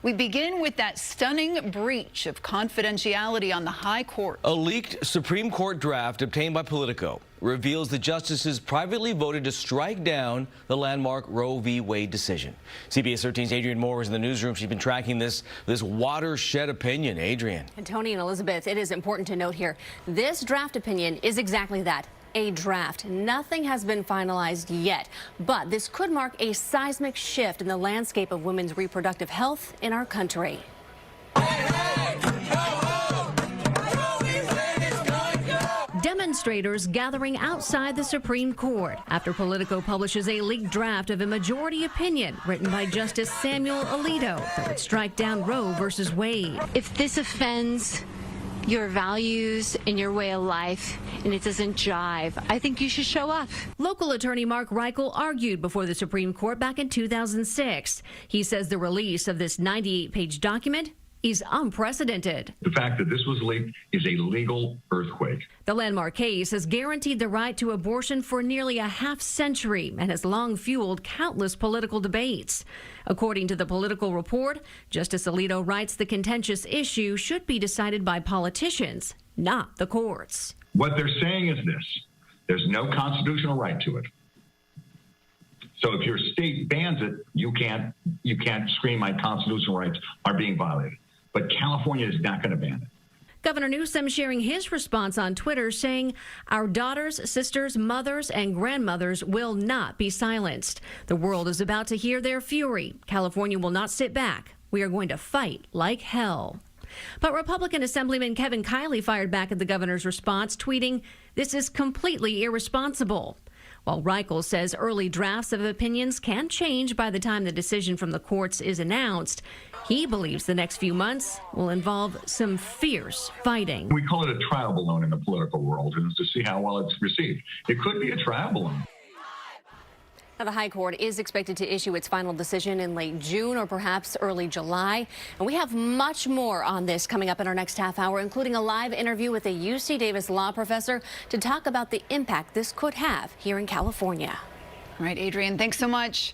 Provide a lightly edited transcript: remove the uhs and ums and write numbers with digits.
We begin with that stunning breach of confidentiality on the high court. A leaked Supreme Court draft obtained by Politico reveals the justices privately voted to strike down the landmark Roe v. Wade decision. CBS 13's Adrienne Moore is in the newsroom. She's been tracking this watershed opinion. Adrienne. And Tony and Elizabeth, it is important to note here, this draft opinion is exactly that. A draft. Nothing has been finalized yet, but this could mark a seismic shift in the landscape of women's reproductive health in our country. Demonstrators gathering outside the Supreme Court after Politico publishes a leaked draft of a majority opinion written by Justice Samuel Alito that would strike down Roe versus Wade. If this offends your values and your way of life and it doesn't jive, I think you should show up. Local attorney Mark Reichel argued before the Supreme Court back in 2006. He says the release of this 98-page document is unprecedented. The fact that this was leaked is a legal earthquake. The landmark case has guaranteed the right to abortion for nearly a half-century and has long fueled countless political debates. According to the Political report, Justice Alito writes the contentious issue should be decided by politicians, not the courts. What they're saying is this: there's no constitutional right to it. So if your state bans it, you can't scream my constitutional rights are being violated. But California is not going to ban it. Governor Newsom sharing his response on Twitter saying, "Our daughters, sisters, mothers, and grandmothers will not be silenced. The world is about to hear their fury. California will not sit back. We are going to fight like hell." But Republican Assemblyman Kevin Kiley fired back at the governor's response, tweeting, "This is completely irresponsible." While Reichel says early drafts of opinions can change by the time the decision from the courts is announced, he believes the next few months will involve some fierce fighting. We call it a trial balloon in the political world, and to see how well it's received. It could be a trial balloon. Now, the High Court is expected to issue its final decision in late June or perhaps early July. And we have much more on this coming up in our next half hour, including a live interview with a UC Davis law professor to talk about the impact this could have here in California. All right, Adrienne, thanks so much.